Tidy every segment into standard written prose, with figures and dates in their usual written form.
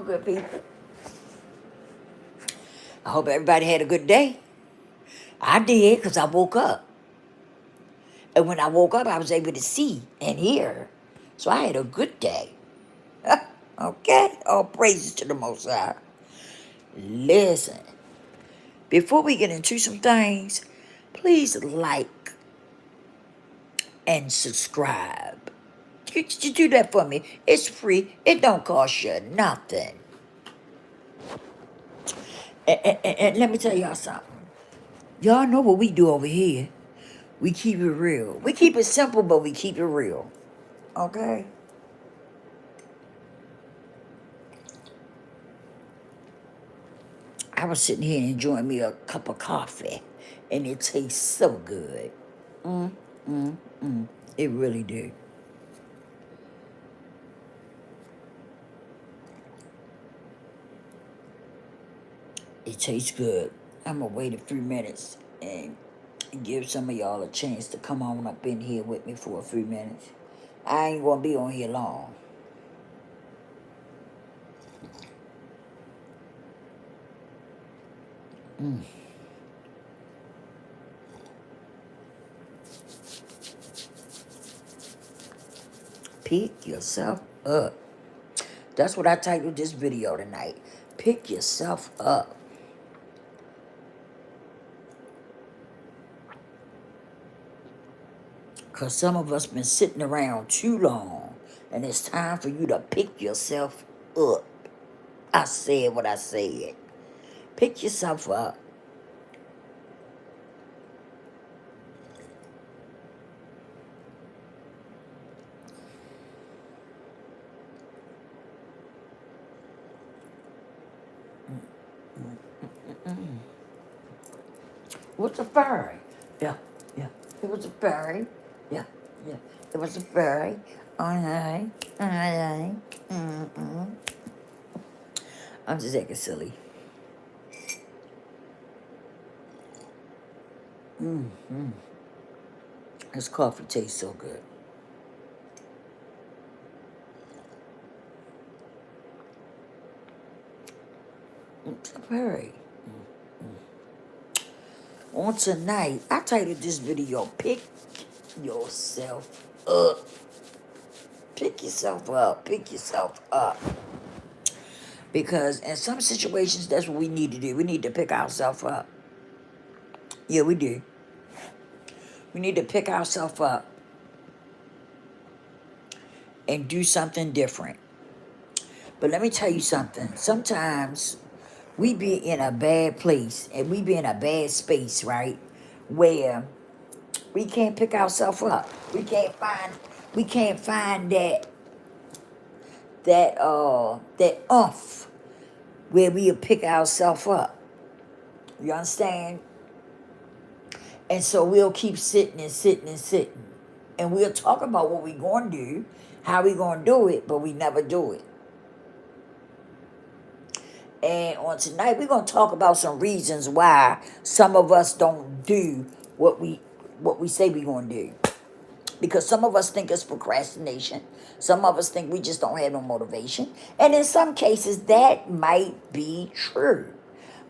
good people. I hope everybody had a good day. I did, because I woke up. And when I woke up, I was able to see and hear. So I had a good day. Okay? All praises to the Most High. Listen, before we get into some things, please like and subscribe. Could you do that for me? It's free. It don't cost you nothing. And let me tell y'all something. Y'all know what we do over here. We keep it real. We keep it simple, but we keep it real. Okay? I was sitting here enjoying me a cup of coffee, and it tastes so good. It really do. It tastes good. I'm gonna wait a few minutes and give some of y'all a chance to come on up in here with me for a few minutes. I ain't gonna be on here long. Pick yourself up. That's what I titled this video tonight. Pick yourself up. Because some of us been sitting around too long. And it's time for you to pick yourself up. I said what I said. Pick yourself up. What's a fairy? Yeah, yeah. It was a fairy. Yeah, yeah. It was a fairy. Alright, alright. I'm just acting silly. This coffee tastes so good. It's a fairy. On tonight, I titled this video, Pick Yourself Up. Pick yourself up. Pick yourself up. Because in some situations, that's what we need to do. We need to pick ourselves up. Yeah, we do. We need to pick ourselves up and do something different. But let me tell you something. Sometimes we be in a bad place and we be in a bad space, right? Where we can't pick ourselves up. We can't find that umph where we'll pick ourselves up. You understand? And so we'll keep sitting and sitting and sitting. And we'll talk about what we're going to do, how we're going to do it, but we never do it. And on tonight, we're going to talk about some reasons why some of us don't do what we say we're going to do. Because some of us think it's procrastination. Some of us think we just don't have no motivation. And in some cases, that might be true.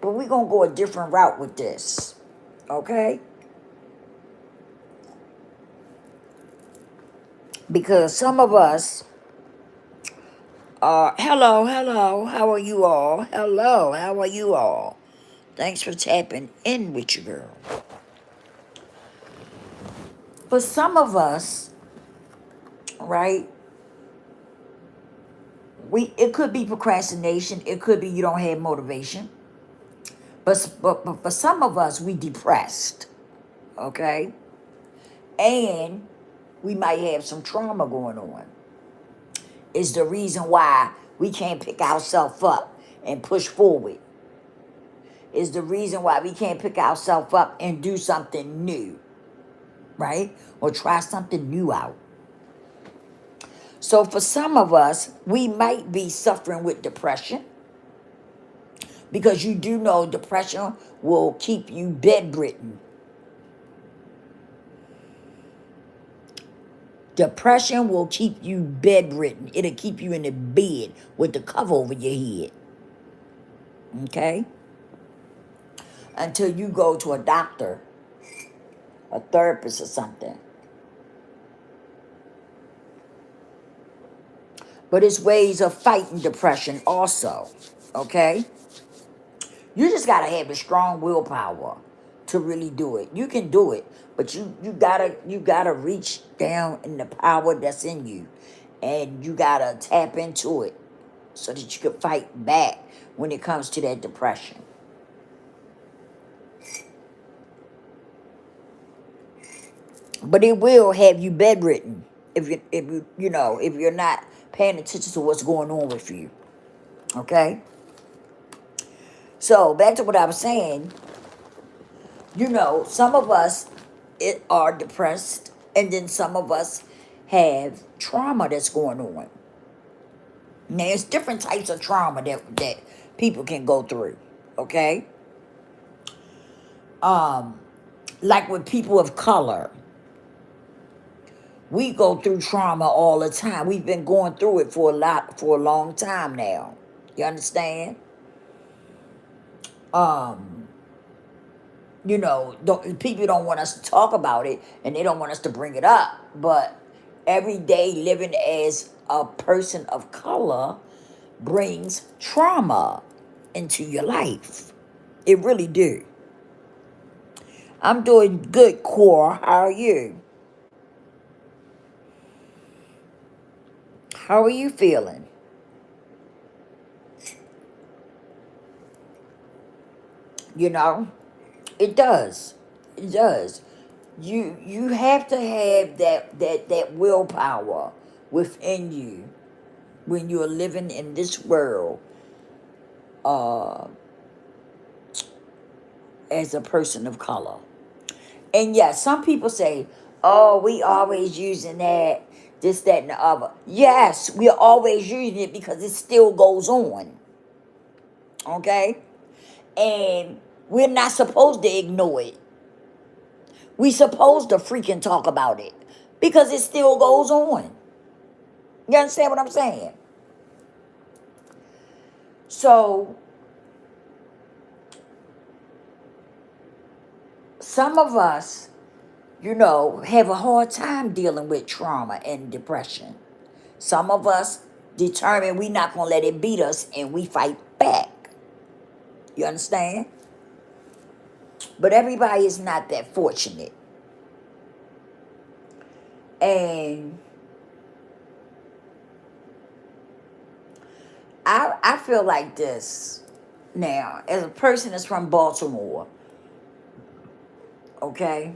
But we're going to go a different route with this. Okay? Because some of us are, hello, how are you all? Hello, how are you all? Thanks for tapping in with your girl. For some of us, right, it could be procrastination. It could be you don't have motivation. But for some of us, we depressed, okay? And we might have some trauma going on. Is the reason why we can't pick ourselves up and push forward. Is the reason why we can't pick ourselves up and do something new, right? Or try something new out. So for some of us, we might be suffering with depression, because you do know depression will keep you bedridden. Depression will keep you bedridden. It'll keep you in the bed with the cover over your head. Okay? Until you go to a doctor, a therapist or something. But it's ways of fighting depression also. Okay? You just gotta have the strong willpower to really do it. You can do it, but you gotta reach down in the power that's in you, and you gotta tap into it so that you can fight back when it comes to that depression. But it will have you bedridden if you're not paying attention to what's going on with you. Okay. So back to what I was saying. Some of us are depressed, and then some of us have trauma that's going on. Now, there's different types of trauma that people can go through. Okay, um, like with people of color, we go through trauma all the time. We've been going through it for a long time now. You understand? Um, people don't want us to talk about it, and they don't want us to bring it up. But every day living as a person of color brings trauma into your life. It really do. I'm doing good, Core. How are you? How are you feeling? You know, it does. It does. You have to have that willpower within you when you're living in this world uh, as a person of color. And yes, some people say, "Oh, we always using that, this, that, and the other." Yes, we are always using it because it still goes on. Okay, and we're not supposed to ignore it. We supposed to freaking talk about it because it still goes on. You understand what I'm saying? So some of us, have a hard time dealing with trauma and depression. Some of us determine we not gonna let it beat us and we fight back. You understand? But everybody is not that fortunate. And I feel like this now, as a person that's from Baltimore, okay?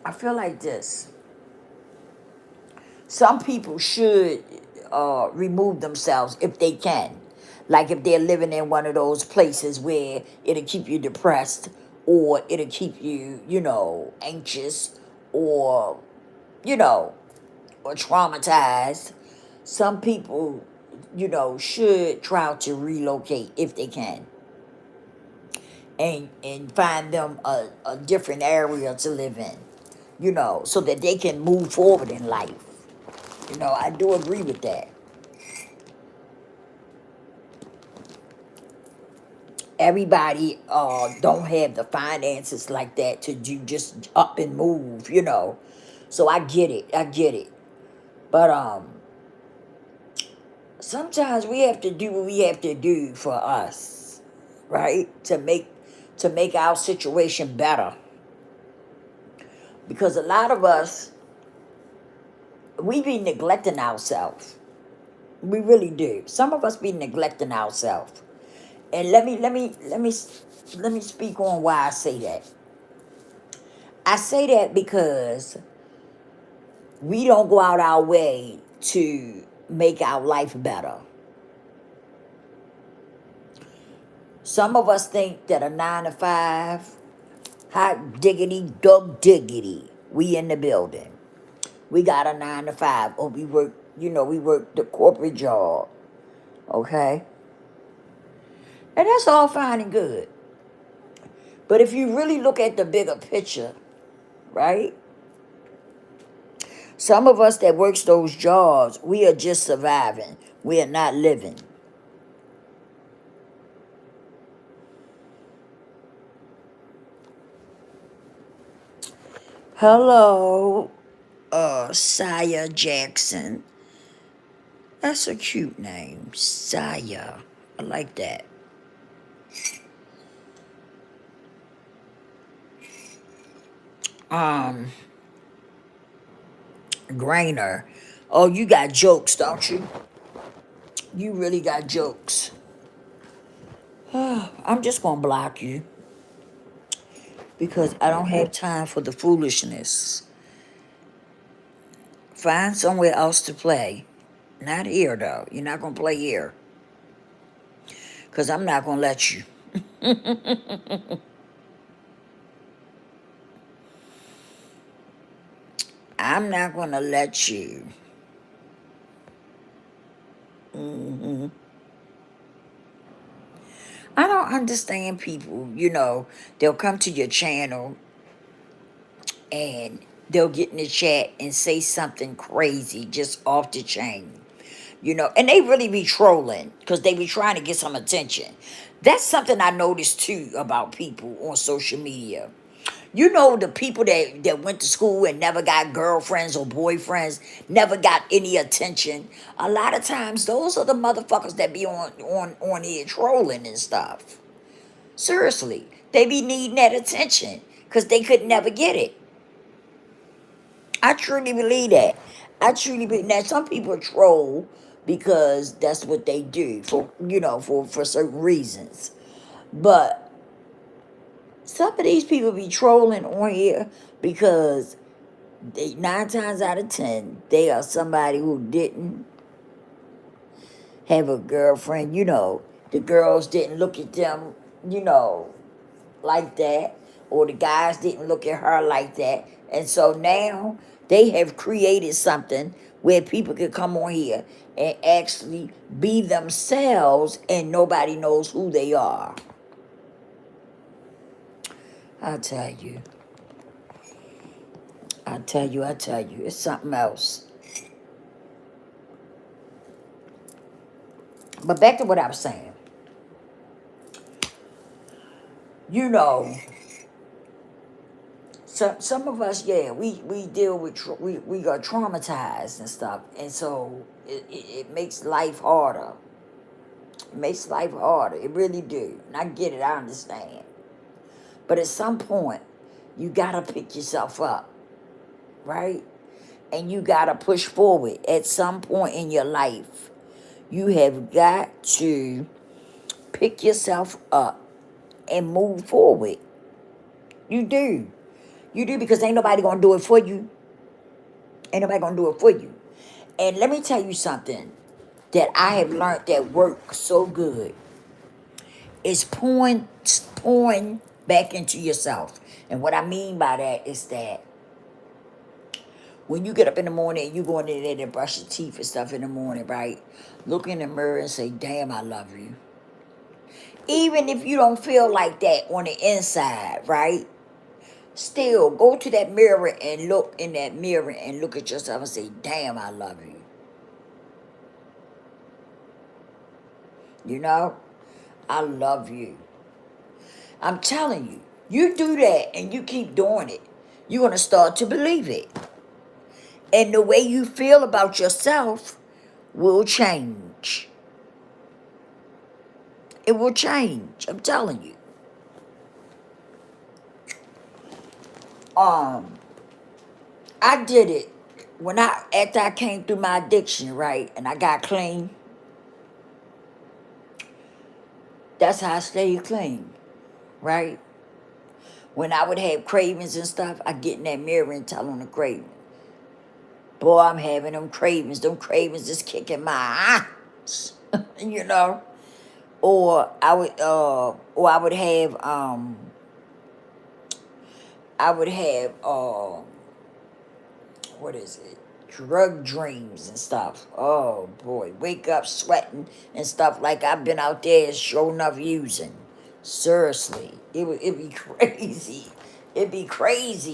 I feel like this. Some people should remove themselves if they can. Like if they're living in one of those places where it'll keep you depressed, or it'll keep you, anxious, or, you know, or traumatized. Some people, should try to relocate if they can, and find them a different area to live in, so that they can move forward in life. I do agree with that. Everybody don't have the finances like that to do just up and move. So I get it. I get it. But sometimes we have to do what we have to do for us, right? To make our situation better. Because a lot of us, we be neglecting ourselves. We really do. Some of us be neglecting ourselves. And let me speak on why I say that. I say that because we don't go out our way to make our life better. Some of us think that a 9 to 5, hot diggity, dog diggity, we in the building. We got a 9 to 5, or we work the corporate job, okay? And that's all fine and good. But if you really look at the bigger picture, right? Some of us that works those jobs, we are just surviving. We are not living. Hello, Saya Jackson. That's a cute name, Saya. I like that. Um, Grainer. Oh, you got jokes, don't you? You really got jokes. I'm just gonna block you because I don't have time for the foolishness. Find somewhere else to play. Not here, though. You're not gonna play here because I'm not gonna let you. I'm not gonna let you. hmm I don't understand people. They'll come to your channel and they'll get in the chat and say something crazy just off the chain. And they really be trolling because they be trying to get some attention. That's something I noticed too about people on social media. The people that went to school and never got girlfriends or boyfriends, never got any attention. A lot of times, those are the motherfuckers that be on here trolling and stuff. Seriously, they be needing that attention because they could never get it. I truly believe that. I truly believe that some people troll because that's what they do for certain reasons. But some of these people be trolling on here because they 9 times out of 10 they are somebody who didn't have a girlfriend. The girls didn't look at them, you know, like that, or the guys didn't look at her like that. And so now they have created something where people can come on here and actually be themselves and nobody knows who they are. I tell you, I tell you, it's something else. But back to what I was saying. You know, some of us, yeah, we deal with we got traumatized and stuff, and so it makes life harder. It makes life harder. It really do. And I get it. I understand. But at some point, you gotta pick yourself up, right? And you gotta push forward. At some point in your life, you have got to pick yourself up and move forward. You do. You do, because ain't nobody gonna do it for you. Ain't nobody gonna do it for you. And let me tell you something that I have learned that works so good. Is pouring back into yourself. And what I mean by that is that when you get up in the morning and you go in there to brush your teeth and stuff in the morning, right? Look in the mirror and say, damn, I love you. Even if you don't feel like that on the inside, right? Still, go to that mirror and look in that mirror and look at yourself and say, damn, I love you. I love you. I'm telling you, you do that and you keep doing it, you're going to start to believe it. And the way you feel about yourself will change. It will change. I'm telling you. Um, I did it after I came through my addiction, right? And I got clean. That's how I stayed clean, right? When I would have cravings and stuff, I get in that mirror and tell them the craving. Boy, I'm having them cravings. Them cravings is kicking my ass. you know. Or I would have what is it? Drug dreams and stuff. Oh boy, wake up sweating and stuff like I've been out there sure enough using. Seriously, it'd be crazy. It'd be crazy.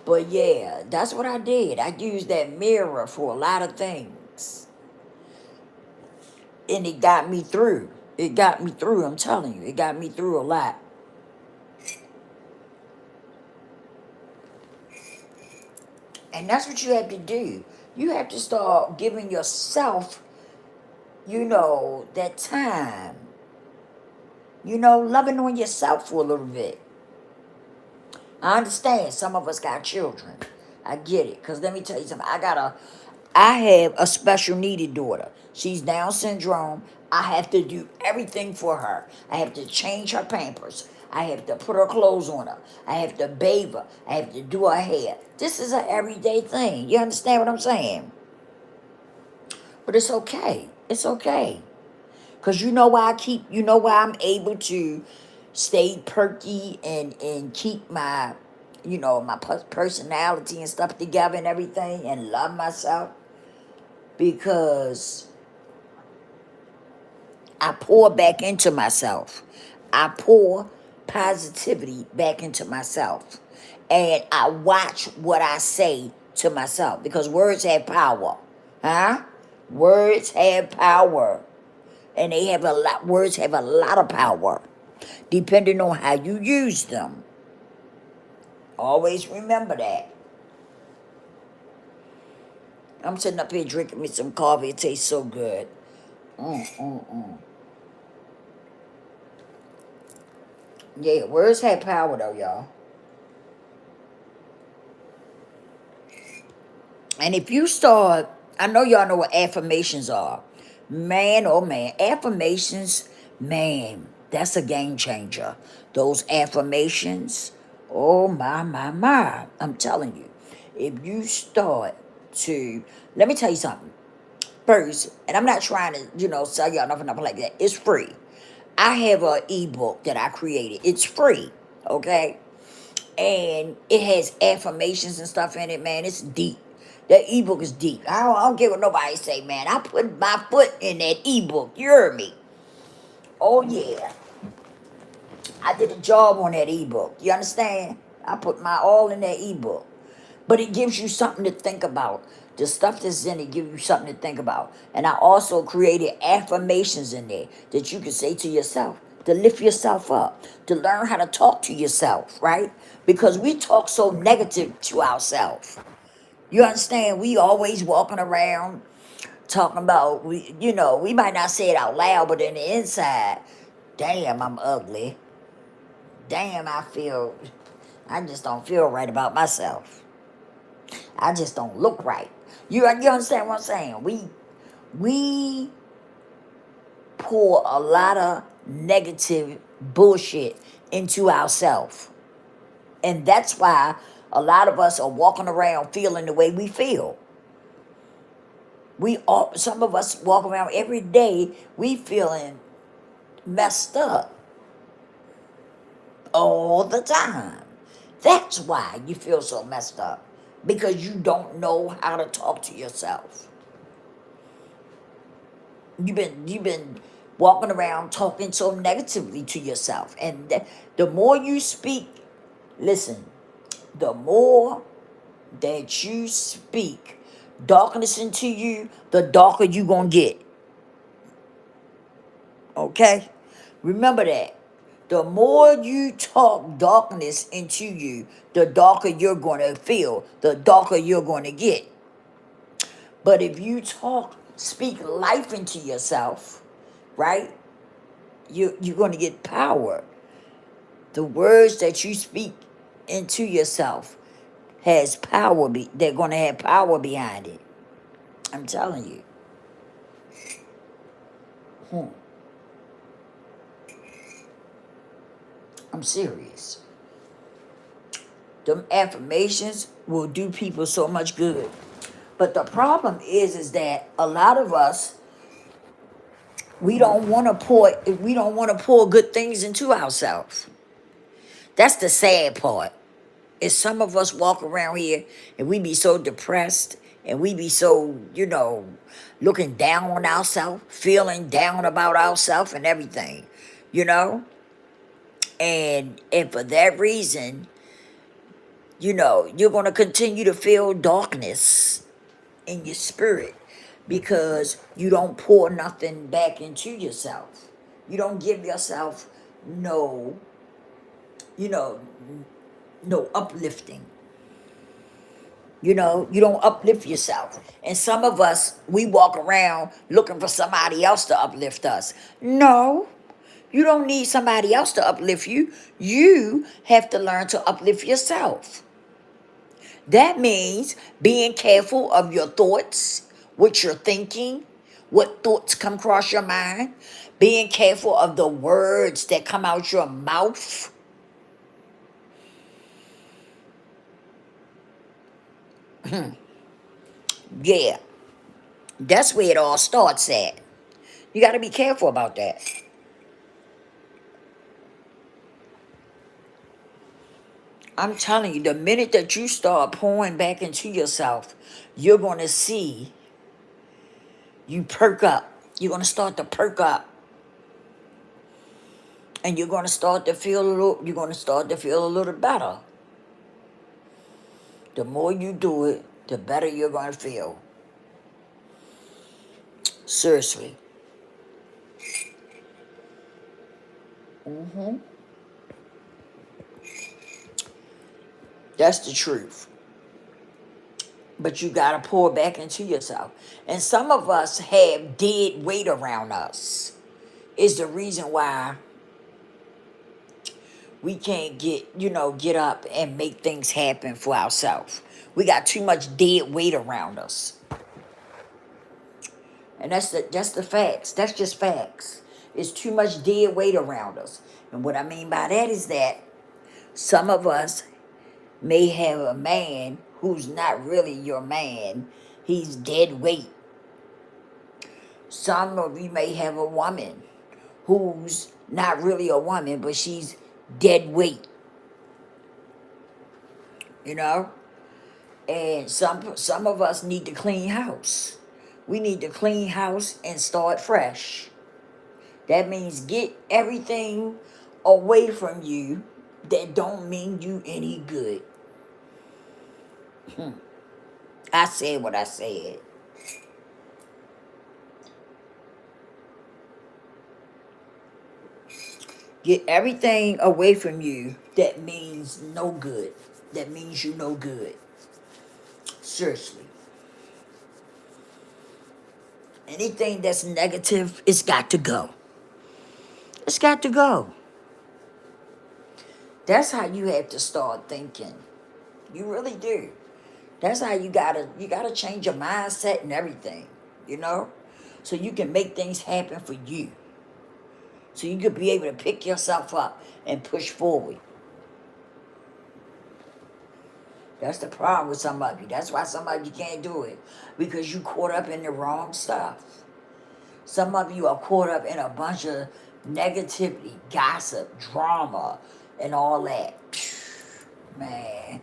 But yeah, that's what I did. I used that mirror for a lot of things. And it got me through. It got me through, I'm telling you. It got me through a lot. And that's what you have to do. You have to start giving yourself, that time. Loving on yourself for a little bit. I understand some of us got children. I get it. Because let me tell you something. I have a special needed daughter. She's Down syndrome. I have to do everything for her. I have to change her pampers. I have to put her clothes on her. I have to bathe her. I have to do her hair. This is an everyday thing. You understand what I'm saying? But it's okay. It's okay. Cause you know why I'm able to stay perky and keep my personality and stuff together and everything and love myself because I pour back into myself. I pour positivity back into myself. And I watch what I say to myself because words have power. Huh? Words have power. And words have a lot of power depending on how you use them. Always remember that. I'm sitting up here drinking me some coffee. It tastes so good. Mm. Yeah, words have power though, y'all. And if you start, I know y'all know what affirmations are. Man, oh man, affirmations, man, that's a game changer. Those affirmations, oh my. I'm telling you, if you start to, let me tell you something. First, and I'm not trying to, sell y'all nothing like that. It's free. I have an ebook that I created. It's free, okay? And it has affirmations and stuff in it, man. It's deep. That ebook is deep. I don't care what nobody say, man. I put my foot in that ebook. You heard me? Oh yeah, I did a job on that ebook. You understand? I put my all in that ebook. But it gives you something to think about. The stuff that's in it gives you something to think about. And I also created affirmations in there that you can say to yourself to lift yourself up, to learn how to talk to yourself, right? Because we talk so negative to ourselves. You understand? We always walking around talking about we might not say it out loud, but in the inside, damn, I'm ugly. Damn, I just don't feel right about myself. I just don't look right. You understand what I'm saying? We pour a lot of negative bullshit into ourselves. And that's why a lot of us are walking around feeling the way we feel. Some of us walk around every day, we feeling messed up all the time. That's why you feel so messed up. Because you don't know how to talk to yourself. You've been walking around talking so negatively to yourself. And the more you speak, listen, the more that you speak darkness into you, the darker you gonna get. Okay? Remember that. The more you talk darkness into you, the darker you're gonna feel, the darker you're gonna get. But if you speak life into yourself, right? You're gonna get power. The words that you speak into yourself has power. They're gonna have power behind it. I'm telling you. Hmm. I'm serious. Them affirmations will do people so much good. But the problem is that a lot of us we don't want to pour good things into ourselves. That's the sad part. Is some of us walk around here and we be so depressed and we be so, looking down on ourselves, feeling down about ourselves and everything, you know? And for that reason, you're going to continue to feel darkness in your spirit because you don't pour nothing back into yourself. You don't give yourself no, you know, no uplifting. You don't uplift yourself. And some of us, we walk around looking for somebody else to uplift us. No, you don't need somebody else to uplift you. You have to learn to uplift yourself. That means being careful of your thoughts, what you're thinking, what thoughts come across your mind, being careful of the words that come out your mouth. Yeah, that's where it all starts at. You got to be careful about that. I'm telling you, the minute that you start pouring back into yourself, you're going to see you perk up. You're going to start to perk up. And you're going to start to feel a little better. The more you do it, the better you're going to feel. Seriously. That's the truth. But you got to pour back into yourself. And some of us have dead weight around us. Is the reason why we can't get up and make things happen for ourselves. We got too much dead weight around us. And that's the facts. That's just facts. It's too much dead weight around us. And what I mean by that is that some of us may have a man who's not really your man. He's dead weight. Some of you may have a woman who's not really a woman, but she's dead weight. You know? And some of us need to clean house. We need to clean house and start fresh. That means get everything away from you that don't mean you any good. I said what I said. Get everything away from you that means no good. That means you no good. Seriously. Anything that's negative, it's got to go. It's got to go. That's how you have to start thinking. You really do. That's how you gotta change your mindset and everything, you know? So you can make things happen for you. So you could be able to pick yourself up and push forward. That's the problem with some of you. That's why some of you can't do it. Because you caught up in the wrong stuff. Some of you are caught up in a bunch of negativity, gossip, drama, and all that. Man.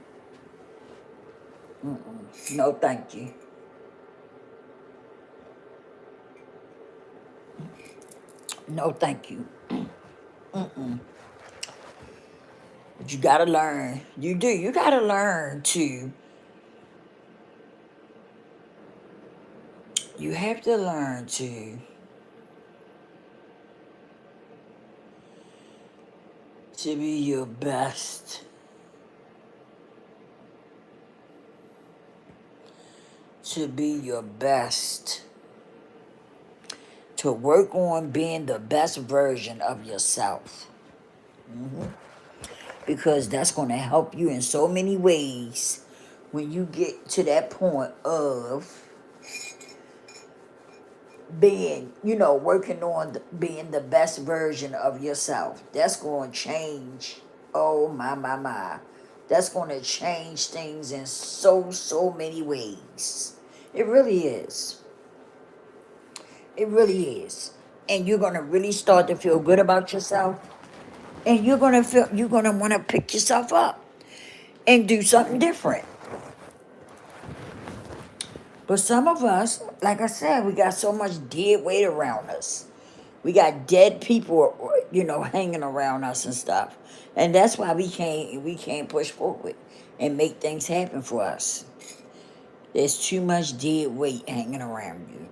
No, thank you. No, thank you. But you gotta learn. You do. You gotta learn to. You have to learn to be your best. To be your best. To work on being the best version of yourself. Because that's going to help you in so many ways when you get to that point of being, working on being the best version of yourself. That's going to change. Oh, my. That's going to change things in so many ways. It really is. It really is. And you're going to really start to feel good about yourself. And you're going to want to pick yourself up and do something different. But some of us, like I said, we got so much dead weight around us. We got dead people, hanging around us and stuff. And that's why we can't push forward. and make things happen for us. There's too much dead weight hanging around you.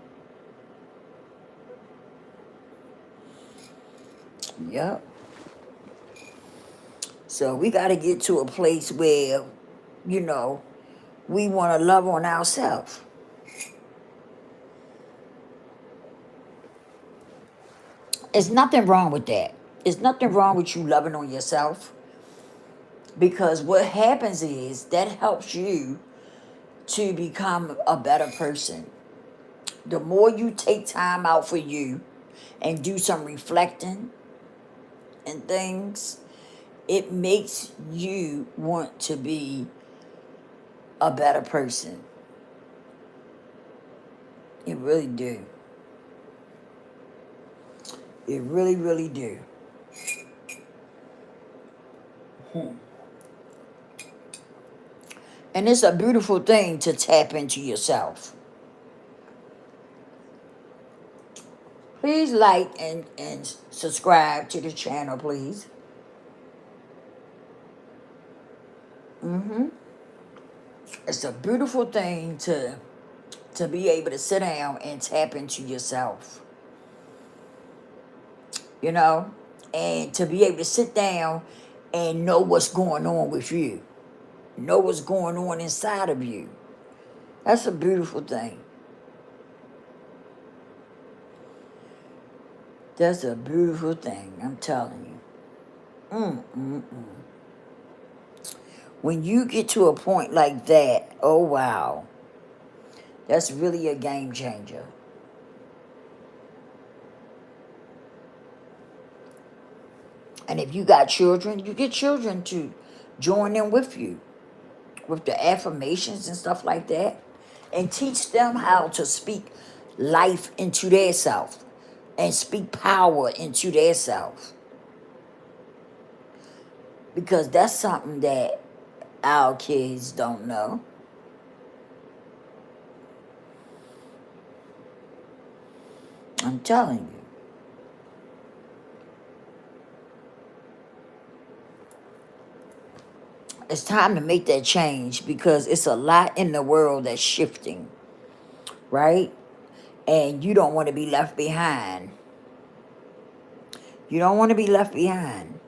Yep. So we got to get to a place where, you know, we want to love on ourselves. There's nothing wrong with that. There's nothing wrong with you loving on yourself, because what happens is that helps you to become a better person. The more you take time out for you and do some reflecting and things, it makes you want to be a better person. It really do. It really, really do. And it's a beautiful thing to tap into yourself. Please like and subscribe to the channel, please. It's a beautiful thing to be able to sit down and tap into yourself. You know? And to be able to sit down and know what's going on with you. Know what's going on inside of you. That's a beautiful thing. That's a beautiful thing, I'm telling you. When you get to a point like that, oh wow, that's really a game changer. And if you got children, you get children to join in with you with the affirmations and stuff like that, and teach them how to speak life into their self and speak power into their self, because that's something that our kids don't know. I'm telling you. It's time to make that change, because it's a lot in the world that's shifting, right? And you don't want to be left behind. You don't want to be left behind.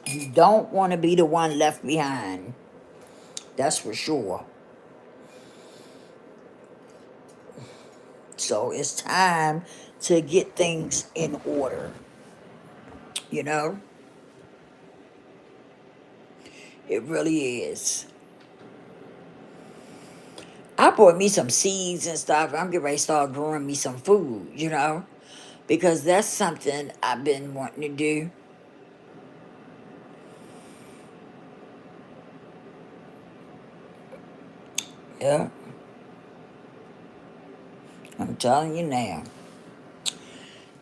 You don't want to be the one left behind. That's for sure. So it's time to get things in order. You know? It really is. I bought me some seeds and stuff. I'm getting ready to start growing me some food, you know? Because that's something I've been wanting to do. Yeah, I'm telling you now.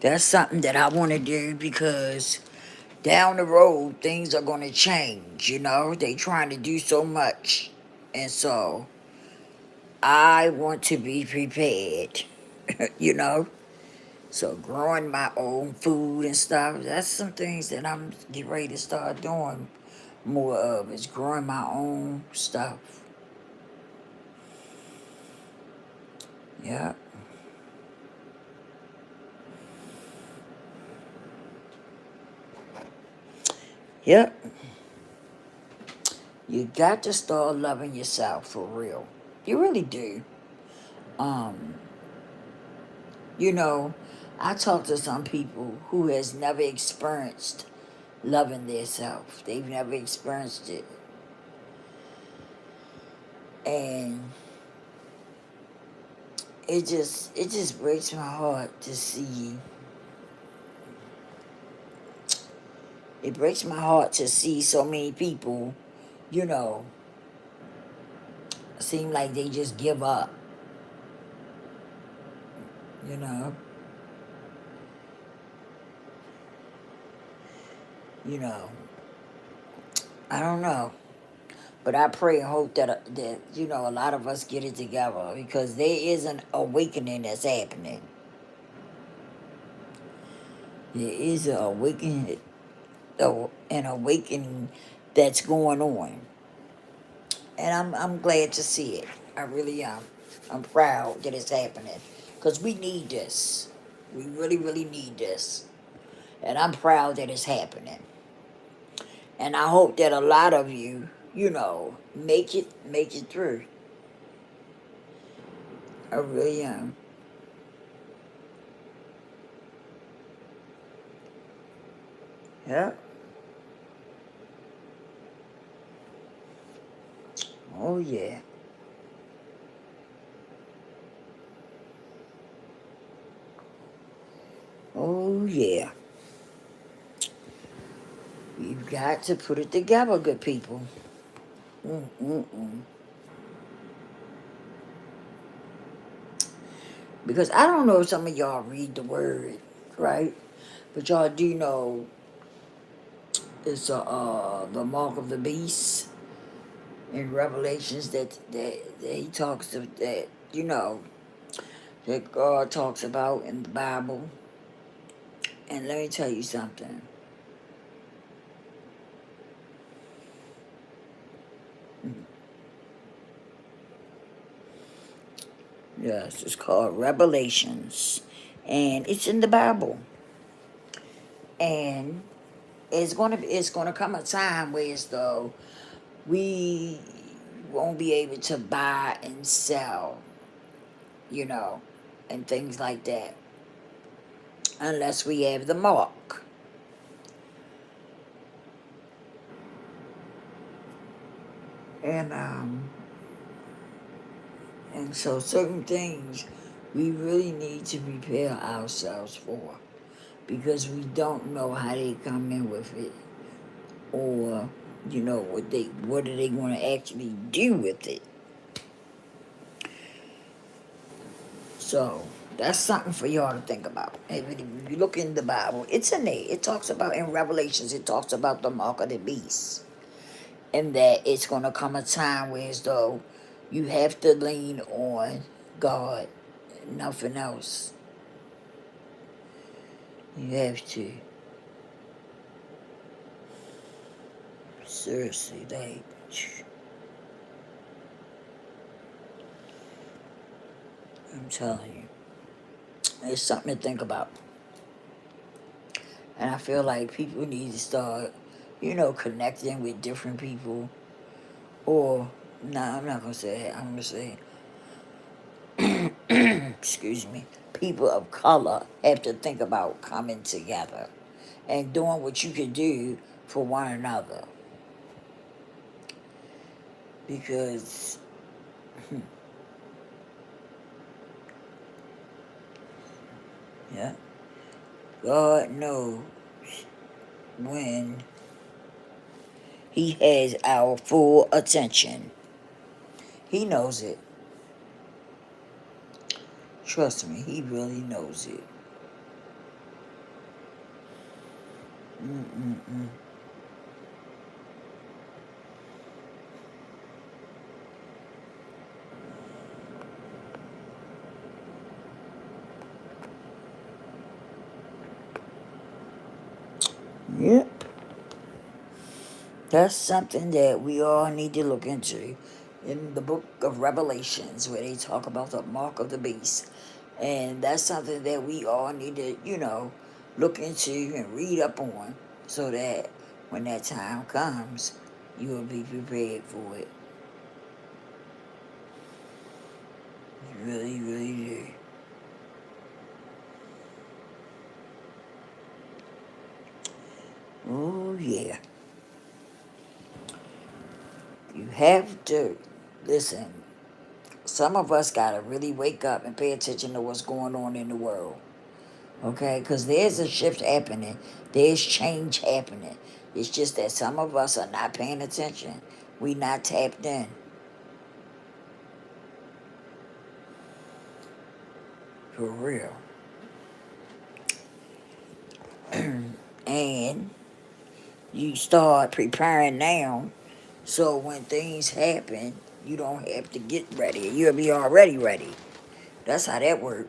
That's something that I want to do, because down the road things are going to change, you know? They trying to do so much. And so I want to be prepared, you know? So growing my own food and stuff, that's some things that I'm getting ready to start doing more of, is growing my own stuff. Yeah. Yep. You got to start loving yourself for real. You really do. Um, you know, I talk to some people who has never experienced loving themselves. They've never experienced it. And it just breaks my heart to see. It breaks my heart to see so many people, you know, seem like they just give up, you know. You know, I don't know. But I pray and hope that you know, a lot of us get it together, because there is an awakening that's happening. There is an awakening that's going on, and I'm glad to see it. I really am. I'm proud that it's happening because we need this. We really, really need this, and I'm proud that it's happening. And I hope that a lot of you, make it through. I really am. Yeah. Oh yeah. Oh yeah. You've got to put it together, good people. Mm-mm-mm. Because I don't know if some of y'all read the word, right? But y'all do know it's the mark of the beast in Revelations that he talks of that that God talks about in the Bible. And let me tell you something. Yes, it's called Revelations, and it's in the Bible. And it's gonna come a time where it's though we won't be able to buy and sell, you know, and things like that unless we have the mark. And so certain things we really need to prepare ourselves for because we don't know how they come in with it or what are they going to actually do with it. So that's something for y'all to think about. And when you look in the Bible, it's in there. It talks about in Revelations. It talks about the mark of the beast, and that it's going to come a time where as though you have to lean on God, nothing else. You have to. Seriously, I'm telling you, it's something to think about. And I feel like people need to start, connecting with different people. Or, no, I'm not going to say it. I'm going to say, excuse me, people of color have to think about coming together and doing what you can do for one another. Because, yeah, God knows when He has our full attention. He knows it. Trust me, He really knows it. Mm-mm-mm. Yep. That's something that we all need to look into in the book of Revelations, where they talk about the mark of the beast. And that's something that we all need to, look into and read up on so that when that time comes, you will be prepared for it. You really, really do. Oh, yeah. You have to listen. Some of us got to really wake up and pay attention to what's going on in the world. Okay? Because there's a shift happening, there's change happening. It's just that some of us are not paying attention. We not tapped in. For real. And you start preparing now so when things happen, you don't have to get ready. You'll be already ready. That's how that works.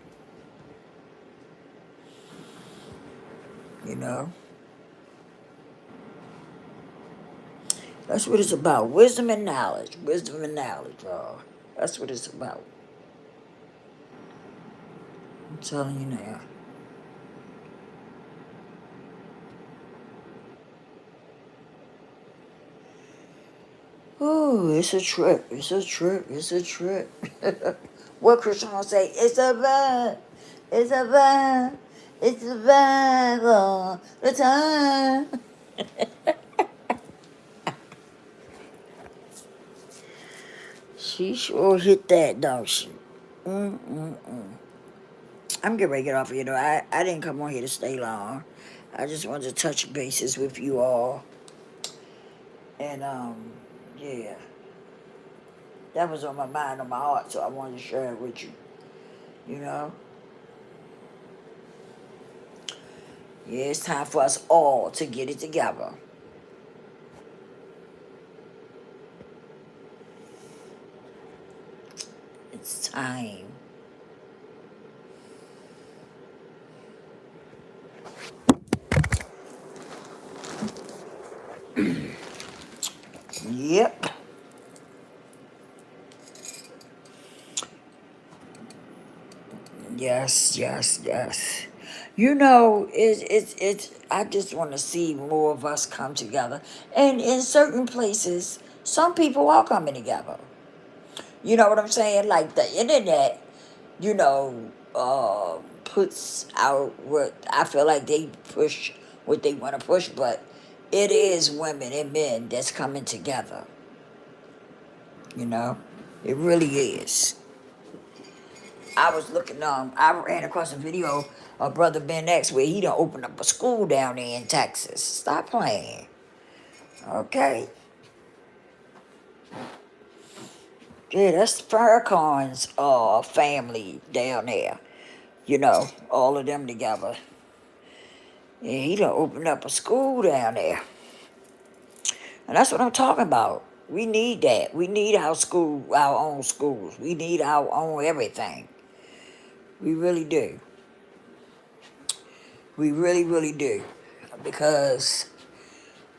You know, that's what it's about. Wisdom and knowledge. Wisdom and knowledge, y'all. That's what it's about. I'm telling you now. Oh, it's a trip. It's a trip. It's a trip. What Krishan say? It's a vibe. It's a vibe. It's a vibe all the time. She sure hit that, don't she? Mm-mm-mm. I'm getting ready to get off of here, though. I didn't come on here to stay long. I just wanted to touch bases with you all. And, yeah, that was on my mind, on my heart, so I wanted to share it with you. You know? Yeah, it's time for us all to get it together. It's time. Yep. Yes, yes, yes. You know, it's. I just want to see more of us come together, and in certain places, some people are coming together. You know what I'm saying? Like the internet, you know, puts out what I feel like they push what they want to push, but it is women and men that's coming together. You know, it really is. I was looking, I ran across a video of Brother Ben X where he done opened up a school down there in Texas. Stop playing. Okay. Yeah, that's Farrakhan's family down there. You know, all of them together. Yeah, he done opened up a school down there. And that's what I'm talking about. We need that. We need our school, our own schools. We need our own everything. We really do. We really, really do. Because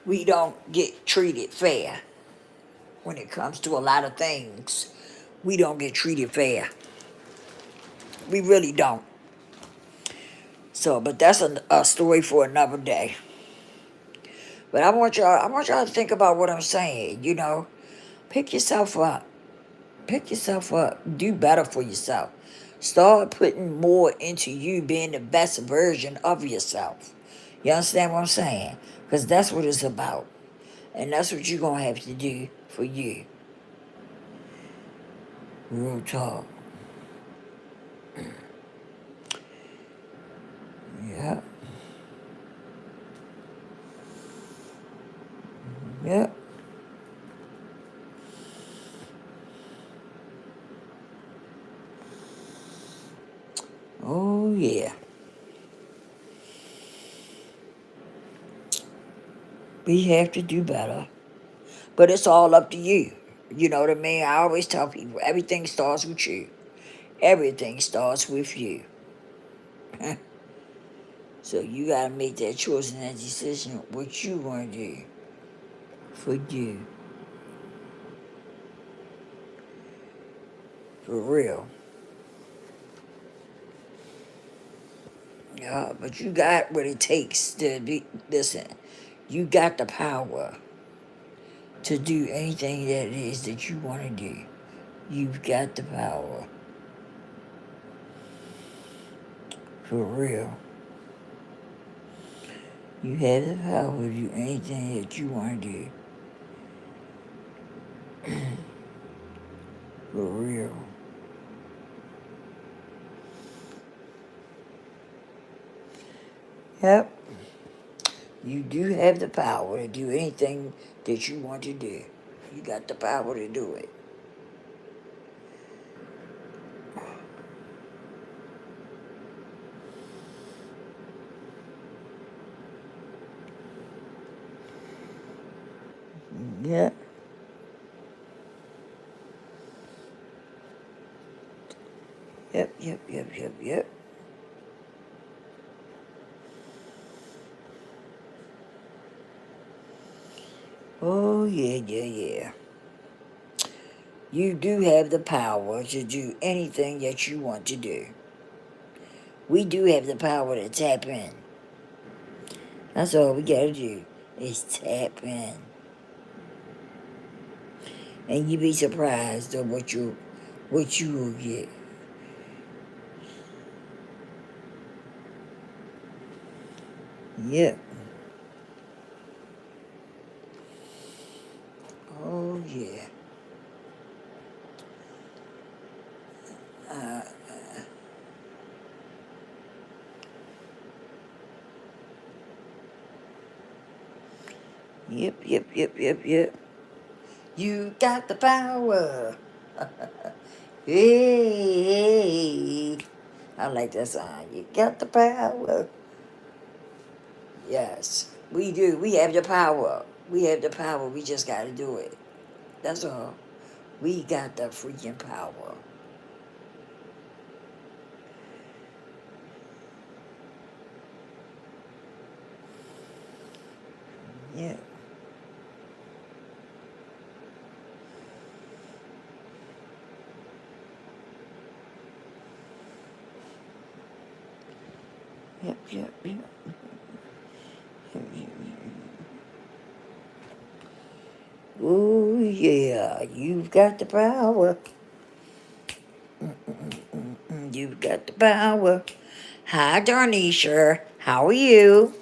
we don't get treated fair when it comes to a lot of things. We don't get treated fair. We really don't. So, but that's a story for another day. But I want y'all to think about what I'm saying. You know, pick yourself up. Pick yourself up. Do better for yourself. Start putting more into you being the best version of yourself. You understand what I'm saying? Because that's what it's about. And that's what you're going to have to do for you. Real talk. Yeah. Yeah. Oh, yeah. We have to do better. But it's all up to you. You know what I mean? I always tell people everything starts with you. Everything starts with you. So you gotta make that choice and that decision what you wanna do for you. For real. Yeah, but you got what it takes to be listen, you got the power to do anything that it is that you wanna do. You've got the power. For real. You have the power to do anything that you wanna do. For real. Yep. You do have the power to do anything that you want to do. You got the power to do it. Yep. Yep, yep, yep, yep, yep. yeah, yeah, yeah. You do have the power to do anything that you want to do. We do have the power to tap in. That's all we gotta do is tap in. And you be surprised at what you will get. Yep. Oh yeah. Uh, yep, yep, yep, yep, yep. You got the power. Hey, I like that song. You got the power. Yes, we do. We have the power. We have the power. We just got to do it. That's all. We got the freaking power. Yeah. Yep, yep, yep. Oh, yeah. You've got the power. You've got the power. Hi, Darnisha. How are you?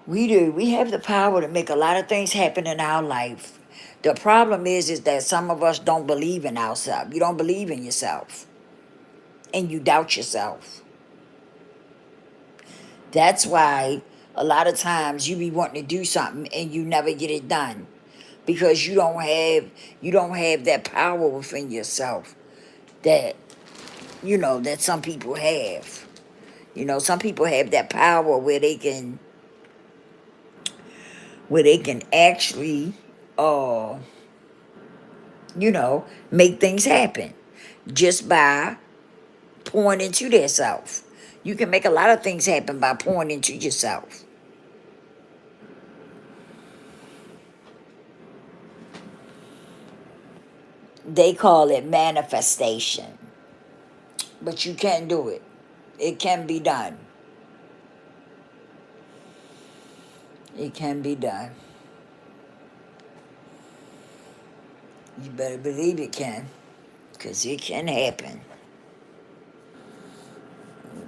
We do. We have the power to make a lot of things happen in our life. The problem is that some of us don't believe in ourselves. You don't believe in yourself, and you doubt yourself. That's why a lot of times you be wanting to do something and you never get it done because you don't have that power within yourself that that some people have. Some people have that power where they can actually uh make things happen just by pouring into themselves. You can make a lot of things happen by pouring into yourself. They call it manifestation, but you can do it. It can be done. It can be done. You better believe it can, because it can happen.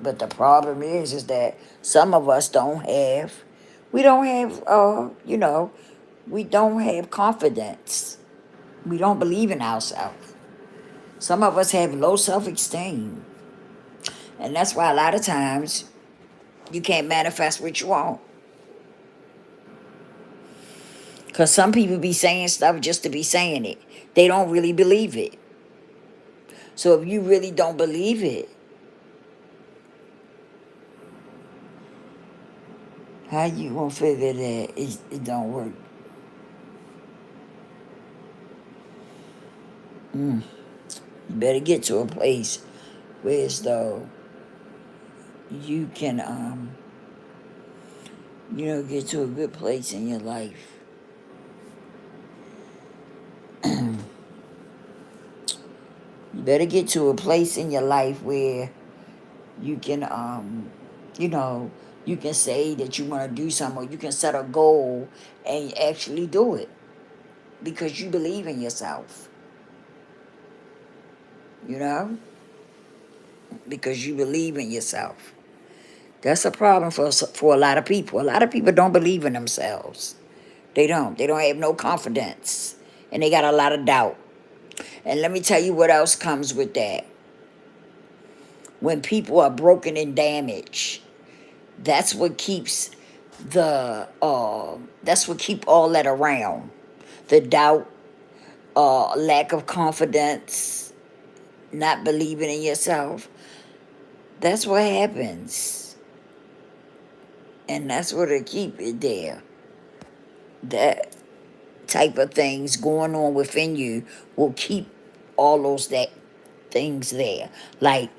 But the problem is that some of us we don't have, we don't have confidence. We don't believe in ourselves. Some of us have low self-esteem. And that's why a lot of times you can't manifest what you want. Because some people be saying stuff just to be saying it. They don't really believe it. So if you really don't believe it, how you gonna figure that it don't work? Mm. You better get to a place where as though you can get to a good place in your life. You better get to a place in your life where you can you know you can say that you want to do something, or you can set a goal and actually do it because you believe in yourself, you know because you believe in yourself. That's a problem for a lot of people. A lot of people don't believe in themselves. They don't have no confidence, and they got a lot of doubt. And let me tell you what else comes with that. When people are broken and damaged, that's what keeps that's what keep all that around. The doubt, lack of confidence, not believing in yourself. That's what happens. And that's what will keep it there. That type of things going on within you will keep all those that things there. Like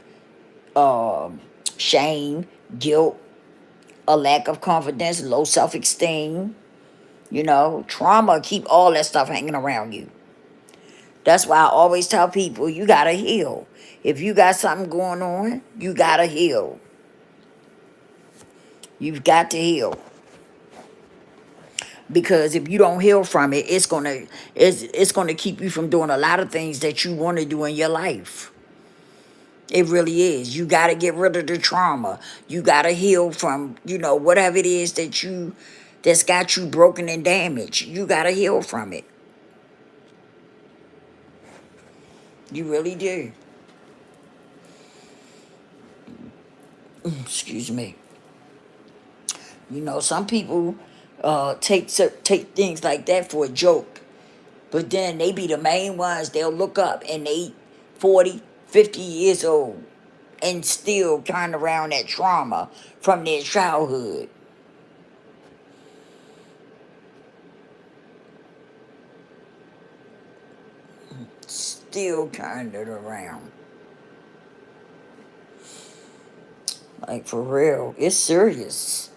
shame, guilt, a lack of confidence, low self-esteem. Trauma keep all that stuff hanging around you. That's why I always tell people you gotta heal. If you got something going on, you gotta heal. You've got to heal. Because if you don't heal from it, it's gonna keep you from doing a lot of things that you want to do in your life. It really is. You got to get rid of the trauma. You got to heal from, whatever it is that's got you broken and damaged. You got to heal from it. You really do. Excuse me. Some people take things like that for a joke, but then they be the main ones. They'll look up and they 40, 50 years old and still carrying around that trauma from their childhood. Still carrying it around. Like, for real, it's serious.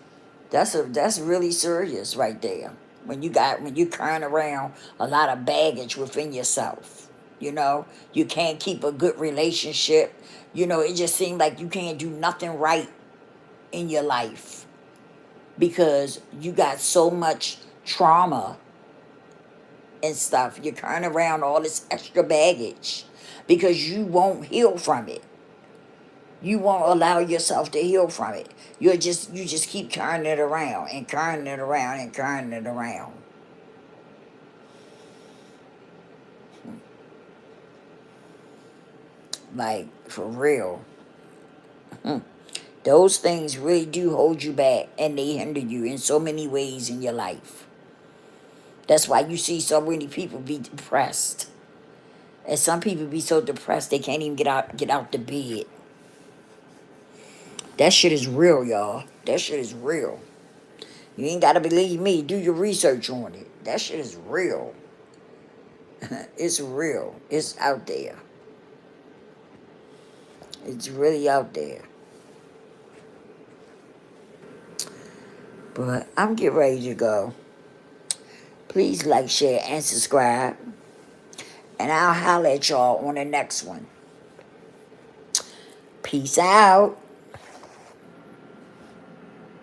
That's really serious right there. When you carrying around a lot of baggage within yourself. You can't keep a good relationship. It just seems like you can't do nothing right in your life because you got so much trauma and stuff. You're carrying around all this extra baggage because you won't heal from it. You won't allow yourself to heal from it. You just keep carrying it around and carrying it around and carrying it around. Like, for real. Those things really do hold you back and they hinder you in so many ways in your life. That's why you see so many people be depressed. And some people be so depressed they can't even get out the bed. That shit is real, y'all. That shit is real. You ain't gotta believe me. Do your research on it. That shit is real. It's real. It's out there. It's really out there. But I'm getting ready to go. Please like, share, and subscribe. And I'll holler at y'all on the next one. Peace out.